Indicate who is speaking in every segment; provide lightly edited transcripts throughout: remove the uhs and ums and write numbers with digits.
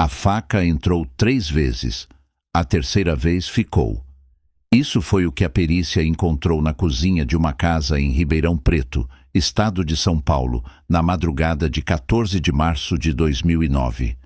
Speaker 1: A faca entrou 3 vezes. A terceira vez ficou. Isso foi o que a perícia encontrou na cozinha de uma casa em Ribeirão Preto, estado de São Paulo, na madrugada de 14 de março de 2009.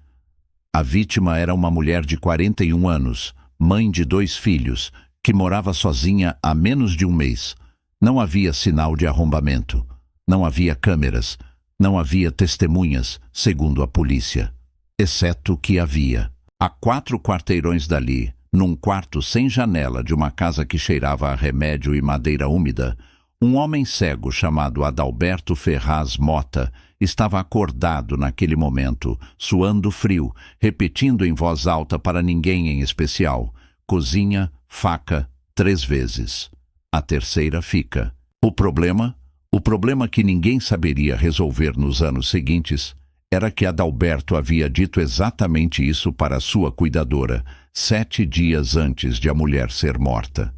Speaker 1: A vítima era uma mulher de 41 anos, mãe de 2 filhos, que morava sozinha há menos de um mês. Não havia sinal de arrombamento. Não havia câmeras. Não havia testemunhas, segundo a polícia. Exceto que havia, a 4 quarteirões dali, num quarto sem janela de uma casa que cheirava a remédio e madeira úmida, um homem cego chamado Adalberto Ferraz Mota estava acordado naquele momento, suando frio, repetindo em voz alta para ninguém em especial: cozinha, faca, 3 vezes. A terceira fica. O problema que ninguém saberia resolver nos anos seguintes, era que Adalberto havia dito exatamente isso para sua cuidadora, 7 dias antes de a mulher ser morta.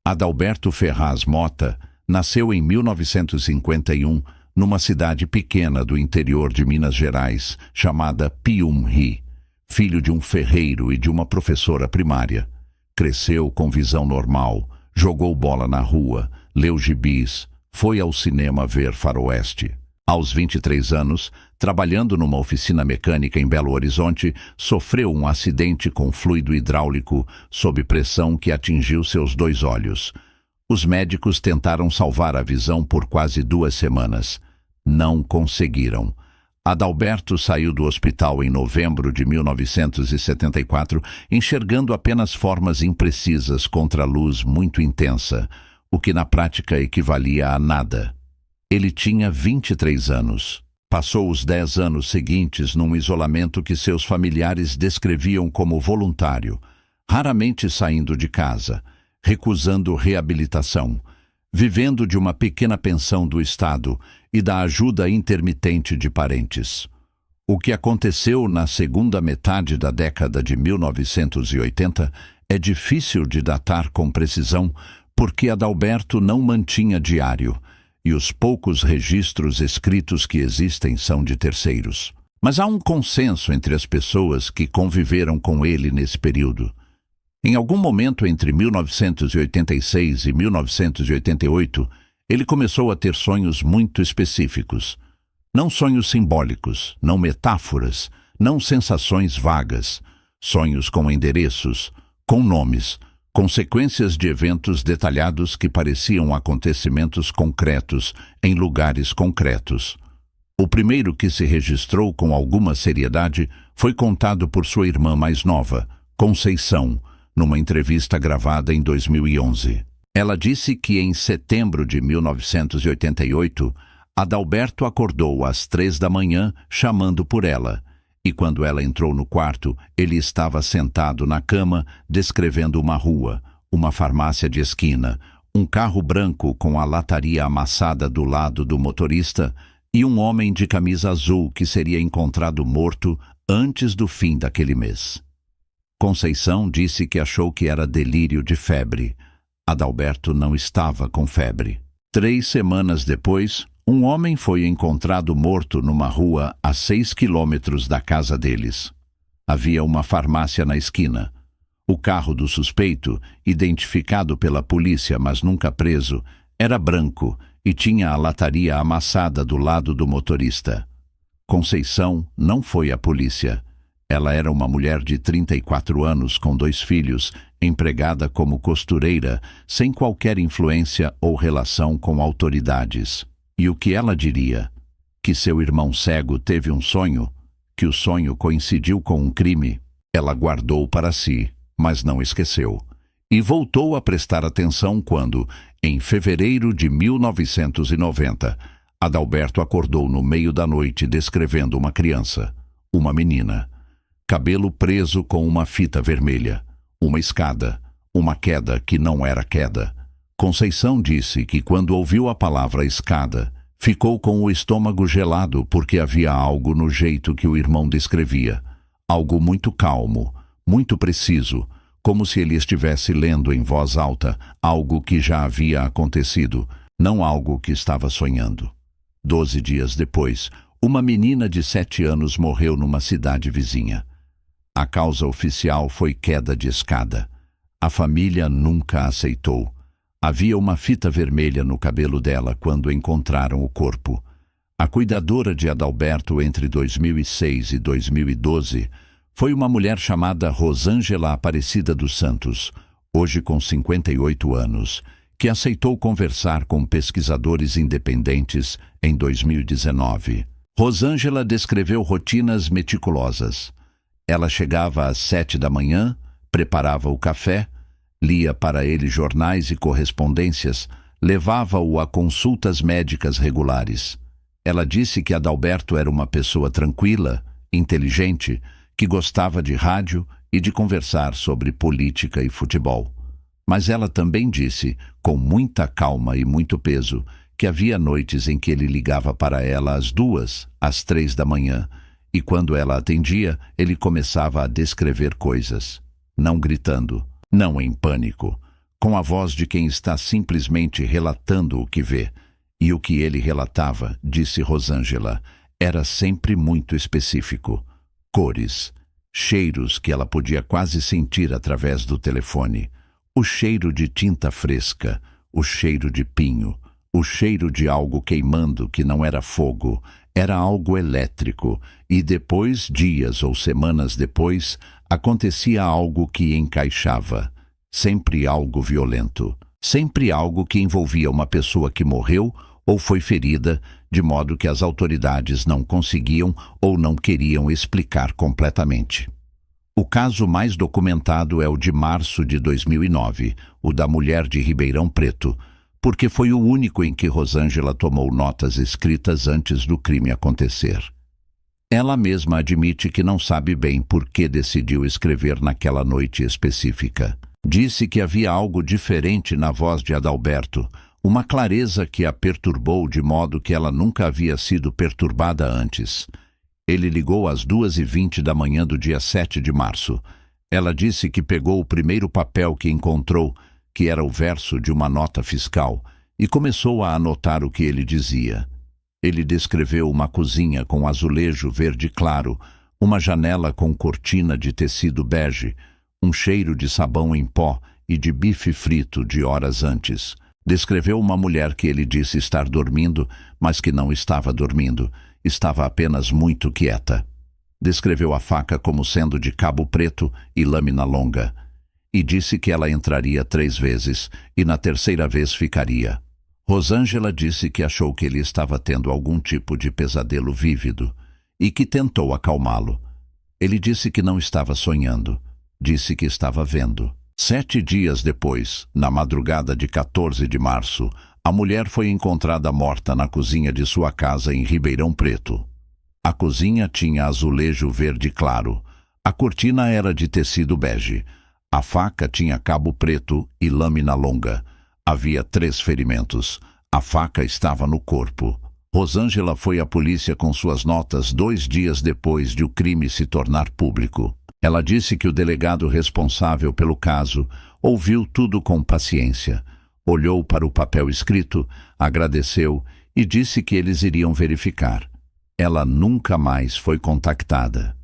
Speaker 1: Adalberto Ferraz Mota nasceu em 1951 numa cidade pequena do interior de Minas Gerais, chamada Piumhi, filho de um ferreiro e de uma professora primária. Cresceu com visão normal, jogou bola na rua, leu gibis, foi ao cinema ver faroeste. Aos 23 anos, trabalhando numa oficina mecânica em Belo Horizonte, sofreu um acidente com fluido hidráulico sob pressão que atingiu seus 2 olhos. Os médicos tentaram salvar a visão por quase 2 semanas. Não conseguiram. Adalberto saiu do hospital em novembro de 1974, enxergando apenas formas imprecisas contra a luz muito intensa, o que na prática equivalia a nada. Ele tinha 23 anos. Passou os 10 anos seguintes num isolamento que seus familiares descreviam como voluntário, raramente saindo de casa, recusando reabilitação, vivendo de uma pequena pensão do Estado e da ajuda intermitente de parentes. O que aconteceu na segunda metade da década de 1980 é difícil de datar com precisão, porque Adalberto não mantinha diário, e os poucos registros escritos que existem são de terceiros. Mas há um consenso entre as pessoas que conviveram com ele nesse período. Em algum momento entre 1986 e 1988, ele começou a ter sonhos muito específicos. Não sonhos simbólicos, não metáforas, não sensações vagas. Sonhos com endereços, com nomes, consequências de eventos detalhados que pareciam acontecimentos concretos em lugares concretos. O primeiro que se registrou com alguma seriedade foi contado por sua irmã mais nova, Conceição, numa entrevista gravada em 2011. Ela disse que em setembro de 1988, Adalberto acordou às 3 da manhã chamando por ela, e quando ela entrou no quarto, ele estava sentado na cama descrevendo uma rua, uma farmácia de esquina, um carro branco com a lataria amassada do lado do motorista e um homem de camisa azul que seria encontrado morto antes do fim daquele mês. Conceição disse que achou que era delírio de febre. Adalberto não estava com febre. 3 semanas depois, um homem foi encontrado morto numa rua a 6 quilômetros da casa deles. Havia uma farmácia na esquina. O carro do suspeito, identificado pela polícia mas nunca preso, era branco e tinha a lataria amassada do lado do motorista. Conceição não foi à polícia. Ela era uma mulher de 34 anos com 2 filhos, empregada como costureira, sem qualquer influência ou relação com autoridades. E o que ela diria? Que seu irmão cego teve um sonho? Que o sonho coincidiu com um crime? Ela guardou para si, mas não esqueceu. E voltou a prestar atenção quando, em fevereiro de 1990, Adalberto acordou no meio da noite descrevendo uma criança, uma menina. Cabelo preso com uma fita vermelha, uma escada, uma queda que não era queda. Conceição disse que quando ouviu a palavra escada, ficou com o estômago gelado porque havia algo no jeito que o irmão descrevia. Algo muito calmo, muito preciso, como se ele estivesse lendo em voz alta algo que já havia acontecido, não algo que estava sonhando. 12 dias depois, uma menina de 7 anos morreu numa cidade vizinha. A causa oficial foi queda de escada. A família nunca aceitou. Havia uma fita vermelha no cabelo dela quando encontraram o corpo. A cuidadora de Adalberto entre 2006 e 2012 foi uma mulher chamada Rosângela Aparecida dos Santos, hoje com 58 anos, que aceitou conversar com pesquisadores independentes em 2019. Rosângela descreveu rotinas meticulosas. Ela chegava às 7 da manhã, preparava o café, lia para ele jornais e correspondências, levava-o a consultas médicas regulares. Ela disse que Adalberto era uma pessoa tranquila, inteligente, que gostava de rádio e de conversar sobre política e futebol. Mas ela também disse, com muita calma e muito peso, que havia noites em que ele ligava para ela às 2, às 3 da manhã, e quando ela atendia, ele começava a descrever coisas, não gritando, não em pânico, com a voz de quem está simplesmente relatando o que vê. E o que ele relatava, disse Rosângela, era sempre muito específico. Cores, cheiros que ela podia quase sentir através do telefone. O cheiro de tinta fresca, o cheiro de pinho, o cheiro de algo queimando que não era fogo, era algo elétrico, e depois, dias ou semanas depois, acontecia algo que encaixava. Sempre algo violento. Sempre algo que envolvia uma pessoa que morreu ou foi ferida, de modo que as autoridades não conseguiam ou não queriam explicar completamente. O caso mais documentado é o de março de 2009, o da mulher de Ribeirão Preto, porque foi o único em que Rosângela tomou notas escritas antes do crime acontecer. Ela mesma admite que não sabe bem por que decidiu escrever naquela noite específica. Disse que havia algo diferente na voz de Adalberto, uma clareza que a perturbou de modo que ela nunca havia sido perturbada antes. Ele ligou às 2h20 da manhã do dia 7 de março. Ela disse que pegou o primeiro papel que encontrou, que era o verso de uma nota fiscal, e começou a anotar o que ele dizia. Ele descreveu uma cozinha com azulejo verde claro, uma janela com cortina de tecido bege, um cheiro de sabão em pó e de bife frito de horas antes. Descreveu uma mulher que ele disse estar dormindo, mas que não estava dormindo, estava apenas muito quieta. Descreveu a faca como sendo de cabo preto e lâmina longa, e disse que ela entraria 3 vezes, e na terceira vez ficaria. Rosângela disse que achou que ele estava tendo algum tipo de pesadelo vívido, e que tentou acalmá-lo. Ele disse que não estava sonhando. Disse que estava vendo. 7 dias depois, na madrugada de 14 de março, a mulher foi encontrada morta na cozinha de sua casa em Ribeirão Preto. A cozinha tinha azulejo verde claro. A cortina era de tecido bege. A faca tinha cabo preto e lâmina longa. Havia 3 ferimentos. A faca estava no corpo. Rosângela foi à polícia com suas notas 2 dias depois de o crime se tornar público. Ela disse que o delegado responsável pelo caso ouviu tudo com paciência, olhou para o papel escrito, agradeceu e disse que eles iriam verificar. Ela nunca mais foi contactada.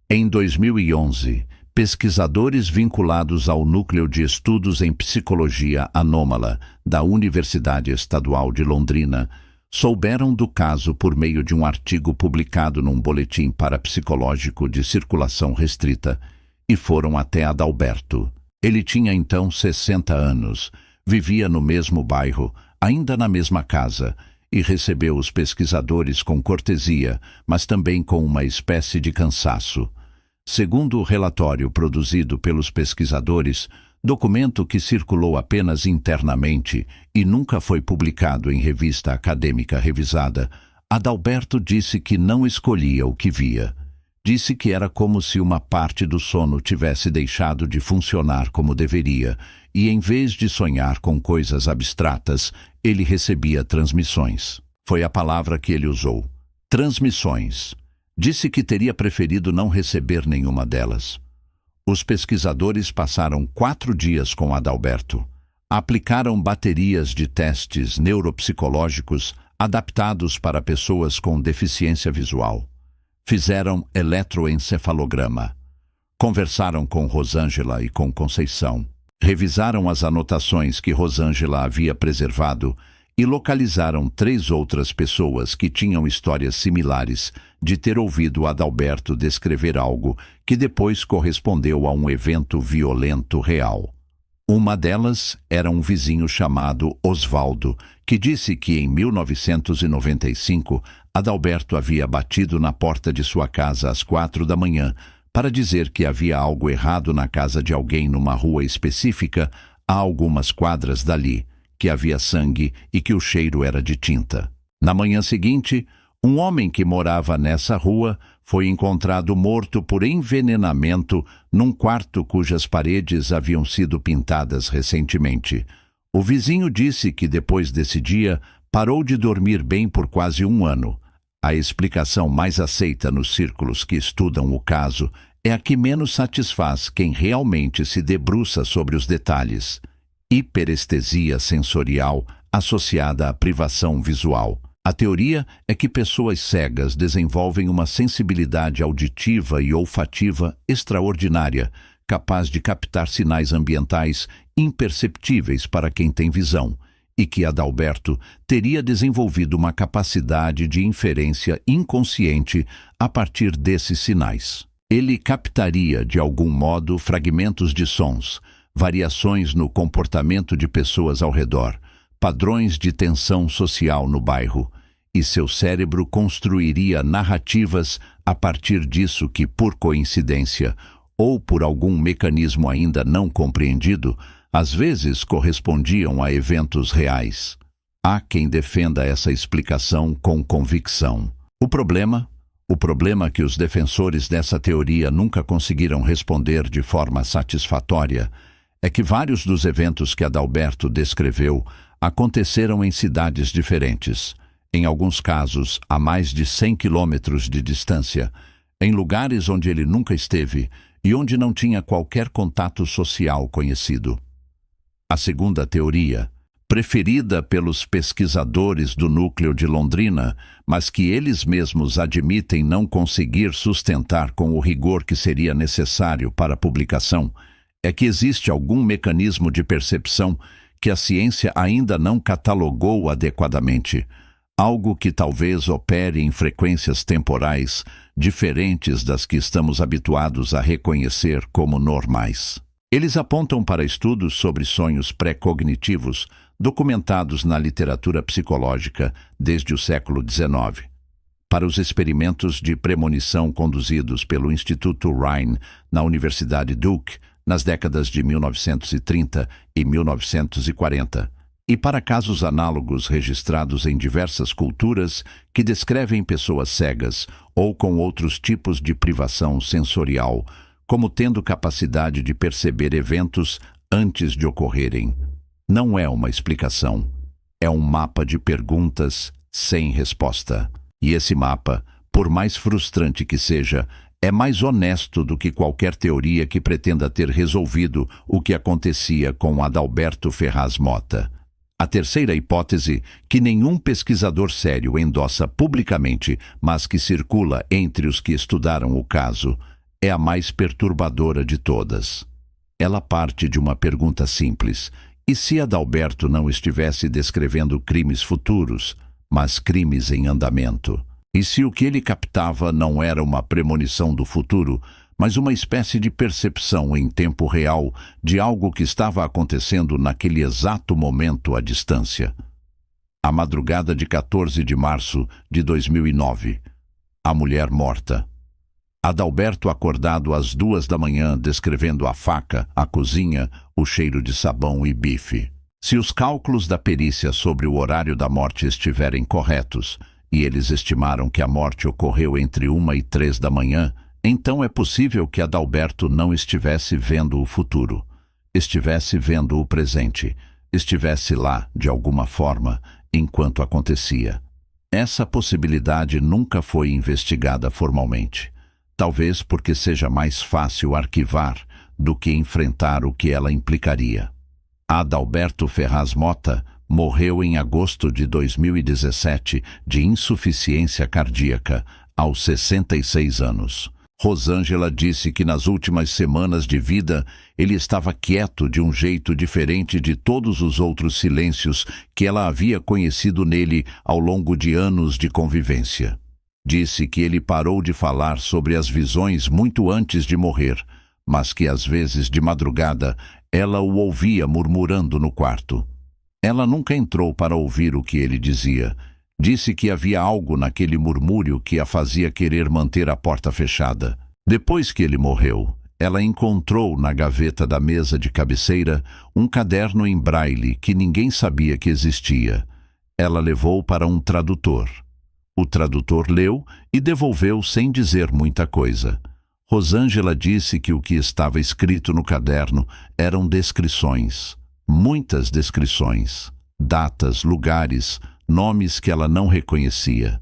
Speaker 1: Em 2011, pesquisadores vinculados ao Núcleo de Estudos em Psicologia Anômala da Universidade Estadual de Londrina souberam do caso por meio de um artigo publicado num boletim parapsicológico de circulação restrita e foram até Adalberto. Ele tinha então 60 anos, vivia no mesmo bairro, ainda na mesma casa, e recebeu os pesquisadores com cortesia, mas também com uma espécie de cansaço. Segundo o relatório produzido pelos pesquisadores, documento que circulou apenas internamente e nunca foi publicado em revista acadêmica revisada, Adalberto disse que não escolhia o que via. Disse que era como se uma parte do sono tivesse deixado de funcionar como deveria e, em vez de sonhar com coisas abstratas, ele recebia transmissões. Foi a palavra que ele usou. Transmissões. Disse que teria preferido não receber nenhuma delas. Os pesquisadores passaram 4 dias com Adalberto. Aplicaram baterias de testes neuropsicológicos adaptados para pessoas com deficiência visual. Fizeram eletroencefalograma. Conversaram com Rosângela e com Conceição. Revisaram as anotações que Rosângela havia preservado e localizaram 3 outras pessoas que tinham histórias similares de ter ouvido Adalberto descrever algo que depois correspondeu a um evento violento real. Uma delas era um vizinho chamado Osvaldo, que disse que em 1995 Adalberto havia batido na porta de sua casa às 4 da manhã para dizer que havia algo errado na casa de alguém numa rua específica a algumas quadras dali, que havia sangue e que o cheiro era de tinta. Na manhã seguinte, um homem que morava nessa rua foi encontrado morto por envenenamento num quarto cujas paredes haviam sido pintadas recentemente. O vizinho disse que depois desse dia parou de dormir bem por quase 1 ano. A explicação mais aceita nos círculos que estudam o caso é a que menos satisfaz quem realmente se debruça sobre os detalhes: hiperestesia sensorial associada à privação visual. A teoria é que pessoas cegas desenvolvem uma sensibilidade auditiva e olfativa extraordinária, capaz de captar sinais ambientais imperceptíveis para quem tem visão, e que Adalberto teria desenvolvido uma capacidade de inferência inconsciente a partir desses sinais. Ele captaria, de algum modo, fragmentos de sons, variações no comportamento de pessoas ao redor, padrões de tensão social no bairro, e seu cérebro construiria narrativas a partir disso que, por coincidência, ou por algum mecanismo ainda não compreendido, às vezes correspondiam a eventos reais. Há quem defenda essa explicação com convicção. O problema que os defensores dessa teoria nunca conseguiram responder de forma satisfatória é que vários dos eventos que Adalberto descreveu aconteceram em cidades diferentes, em alguns casos a mais de 100 quilômetros de distância, em lugares onde ele nunca esteve e onde não tinha qualquer contato social conhecido. A segunda teoria, preferida pelos pesquisadores do núcleo de Londrina, mas que eles mesmos admitem não conseguir sustentar com o rigor que seria necessário para a publicação, é que existe algum mecanismo de percepção que a ciência ainda não catalogou adequadamente, algo que talvez opere em frequências temporais diferentes das que estamos habituados a reconhecer como normais. Eles apontam para estudos sobre sonhos pré-cognitivos documentados na literatura psicológica desde o século XIX, para os experimentos de premonição conduzidos pelo Instituto Rhine na Universidade Duke nas décadas de 1930 e 1940, e para casos análogos registrados em diversas culturas que descrevem pessoas cegas ou com outros tipos de privação sensorial, como tendo capacidade de perceber eventos antes de ocorrerem. Não é uma explicação, é um mapa de perguntas sem resposta. E esse mapa, por mais frustrante que seja, é mais honesto do que qualquer teoria que pretenda ter resolvido o que acontecia com Adalberto Ferraz Mota. A terceira hipótese, que nenhum pesquisador sério endossa publicamente, mas que circula entre os que estudaram o caso, é a mais perturbadora de todas. Ela parte de uma pergunta simples: e se Adalberto não estivesse descrevendo crimes futuros, mas crimes em andamento? E se o que ele captava não era uma premonição do futuro, mas uma espécie de percepção em tempo real de algo que estava acontecendo naquele exato momento à distância? A madrugada de 14 de março de 2009. A mulher morta. Adalberto acordado às 2 da manhã descrevendo a faca, a cozinha, o cheiro de sabão e bife. Se os cálculos da perícia sobre o horário da morte estiverem corretos, e eles estimaram que a morte ocorreu entre 1 e 3 da manhã, então é possível que Adalberto não estivesse vendo o futuro, estivesse vendo o presente, estivesse lá, de alguma forma, enquanto acontecia. Essa possibilidade nunca foi investigada formalmente. Talvez porque seja mais fácil arquivar do que enfrentar o que ela implicaria. Adalberto Ferraz Mota morreu em agosto de 2017 de insuficiência cardíaca, aos 66 anos. Rosângela disse que nas últimas semanas de vida ele estava quieto de um jeito diferente de todos os outros silêncios que ela havia conhecido nele ao longo de anos de convivência. Disse que ele parou de falar sobre as visões muito antes de morrer, mas que às vezes de madrugada ela o ouvia murmurando no quarto. Ela nunca entrou para ouvir o que ele dizia. Disse que havia algo naquele murmúrio que a fazia querer manter a porta fechada. Depois que ele morreu, ela encontrou na gaveta da mesa de cabeceira um caderno em braille que ninguém sabia que existia. Ela levou para um tradutor. O tradutor leu e devolveu sem dizer muita coisa. Rosângela disse que o que estava escrito no caderno eram descrições, muitas descrições, datas, lugares, nomes que ela não reconhecia.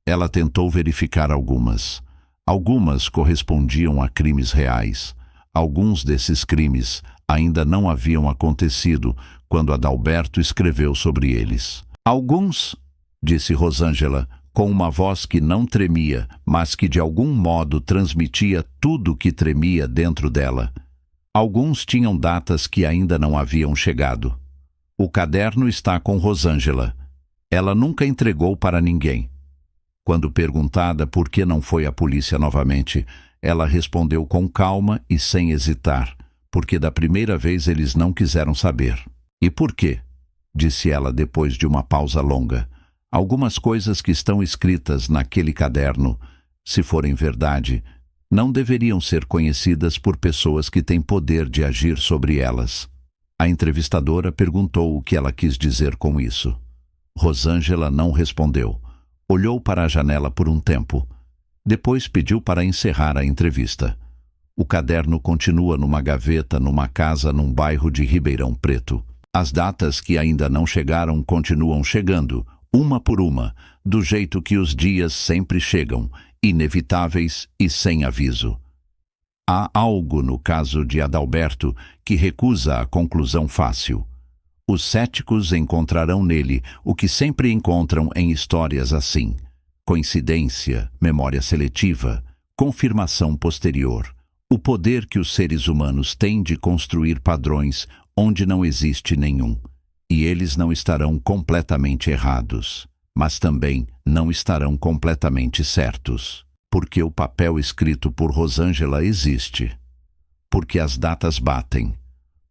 Speaker 1: Ela tentou verificar algumas. Algumas correspondiam a crimes reais. Alguns desses crimes ainda não haviam acontecido quando Adalberto escreveu sobre eles. Alguns, disse Rosângela, com uma voz que não tremia, mas que de algum modo transmitia tudo o que tremia dentro dela. Alguns tinham datas que ainda não haviam chegado. O caderno está com Rosângela. Ela nunca entregou para ninguém. Quando perguntada por que não foi à polícia novamente, ela respondeu com calma e sem hesitar, porque da primeira vez eles não quiseram saber. E por quê? Disse ela depois de uma pausa longa. Algumas coisas que estão escritas naquele caderno, se forem verdade, não deveriam ser conhecidas por pessoas que têm poder de agir sobre elas. A entrevistadora perguntou o que ela quis dizer com isso. Rosângela não respondeu. Olhou para a janela por um tempo. Depois pediu para encerrar a entrevista. O caderno continua numa gaveta numa casa num bairro de Ribeirão Preto. As datas que ainda não chegaram continuam chegando, uma por uma, do jeito que os dias sempre chegam, inevitáveis e sem aviso. Há algo no caso de Adalberto que recusa a conclusão fácil. Os céticos encontrarão nele o que sempre encontram em histórias assim: coincidência, memória seletiva, confirmação posterior, o poder que os seres humanos têm de construir padrões onde não existe nenhum. E eles não estarão completamente errados, mas também não estarão completamente certos, porque o papel escrito por Rosângela existe, porque as datas batem,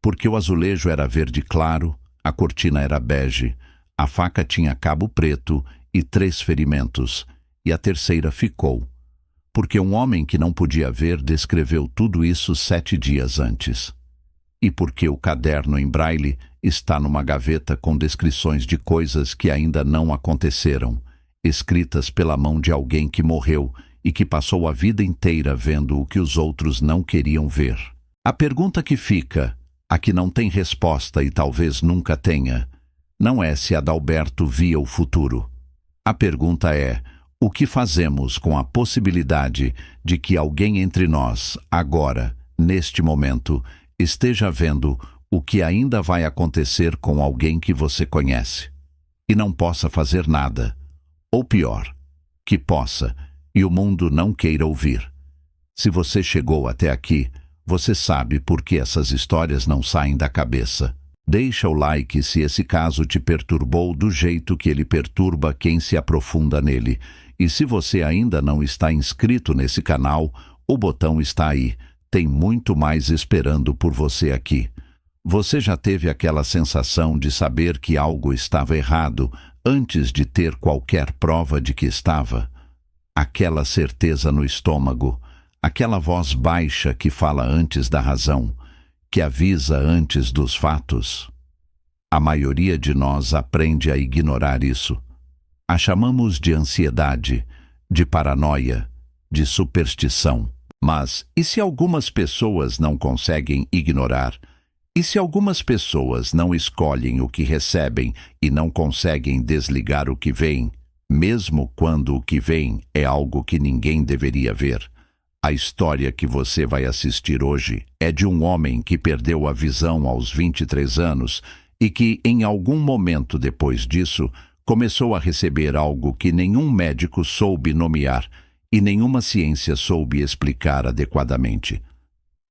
Speaker 1: porque o azulejo era verde claro, a cortina era bege, a faca tinha cabo preto e 3 ferimentos, e a terceira ficou, porque um homem que não podia ver descreveu tudo isso 7 dias antes. E porque o caderno em braille está numa gaveta com descrições de coisas que ainda não aconteceram, escritas pela mão de alguém que morreu e que passou a vida inteira vendo o que os outros não queriam ver. A pergunta que fica, a que não tem resposta e talvez nunca tenha, não é se Adalberto via o futuro. A pergunta é: o que fazemos com a possibilidade de que alguém entre nós, agora, neste momento, esteja vendo o que ainda vai acontecer com alguém que você conhece e não possa fazer nada, ou pior, que possa e o mundo não queira ouvir? Se você chegou até aqui, você sabe por que essas histórias não saem da cabeça. Deixa o like se esse caso te perturbou do jeito que ele perturba quem se aprofunda nele. E se você ainda não está inscrito nesse canal, o botão está aí. Tem muito mais esperando por você aqui. Você já teve aquela sensação de saber que algo estava errado antes de ter qualquer prova de que estava? Aquela certeza no estômago, aquela voz baixa que fala antes da razão, que avisa antes dos fatos? A maioria de nós aprende a ignorar isso. A chamamos de ansiedade, de paranoia, de superstição. Mas e se algumas pessoas não conseguem ignorar? E se algumas pessoas não escolhem o que recebem e não conseguem desligar o que vem, mesmo quando o que vem é algo que ninguém deveria ver? A história que você vai assistir hoje é de um homem que perdeu a visão aos 23 anos e que, em algum momento depois disso, começou a receber algo que nenhum médico soube nomear e nenhuma ciência soube explicar adequadamente.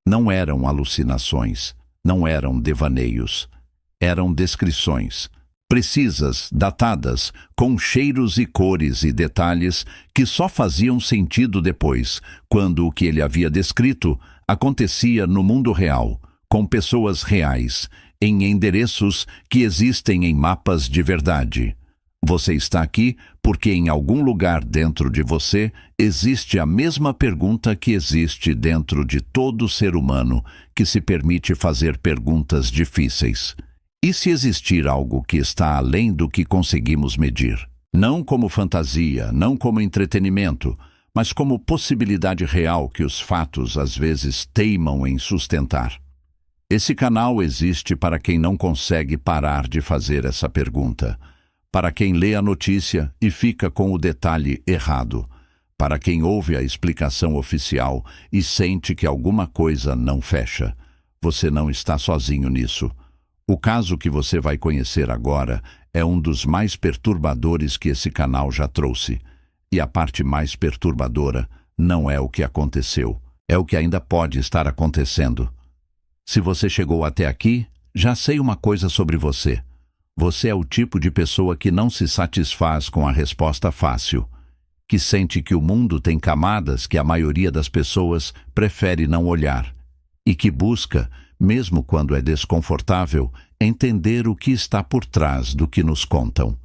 Speaker 1: Não eram alucinações, não eram devaneios, eram descrições precisas, datadas, com cheiros e cores e detalhes que só faziam sentido depois, quando o que ele havia descrito acontecia no mundo real, com pessoas reais, em endereços que existem em mapas de verdade. Você está aqui porque em algum lugar dentro de você existe a mesma pergunta que existe dentro de todo ser humano que se permite fazer perguntas difíceis. E se existir algo que está além do que conseguimos medir? Não como fantasia, não como entretenimento, mas como possibilidade real que os fatos às vezes teimam em sustentar. Esse canal existe para quem não consegue parar de fazer essa pergunta, para quem lê a notícia e fica com o detalhe errado, para quem ouve a explicação oficial e sente que alguma coisa não fecha. Você não está sozinho nisso. O caso que você vai conhecer agora é um dos mais perturbadores que esse canal já trouxe. E a parte mais perturbadora não é o que aconteceu, é o que ainda pode estar acontecendo. Se você chegou até aqui, já sei uma coisa sobre você. Você é o tipo de pessoa que não se satisfaz com a resposta fácil, que sente que o mundo tem camadas que a maioria das pessoas prefere não olhar, e que busca, mesmo quando é desconfortável, entender o que está por trás do que nos contam.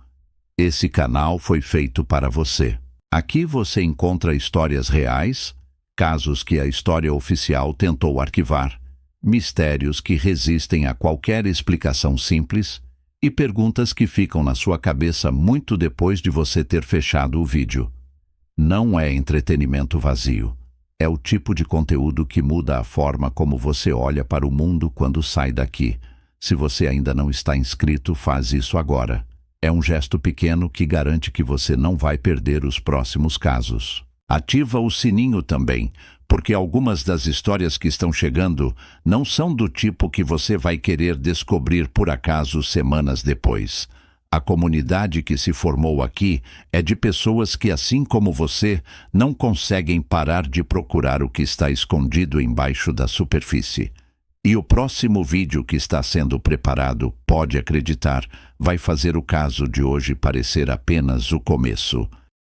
Speaker 1: Esse canal foi feito para você. Aqui você encontra histórias reais, casos que a história oficial tentou arquivar, mistérios que resistem a qualquer explicação simples e perguntas que ficam na sua cabeça muito depois de você ter fechado o vídeo. Não é entretenimento vazio. É o tipo de conteúdo que muda a forma como você olha para o mundo quando sai daqui. Se você ainda não está inscrito, faz isso agora. É um gesto pequeno que garante que você não vai perder os próximos casos. Ativa o sininho também, porque algumas das histórias que estão chegando não são do tipo que você vai querer descobrir por acaso semanas depois. A comunidade que se formou aqui é de pessoas que, assim como você, não conseguem parar de procurar o que está escondido embaixo da superfície. E o próximo vídeo que está sendo preparado, pode acreditar, vai fazer o caso de hoje parecer apenas o começo.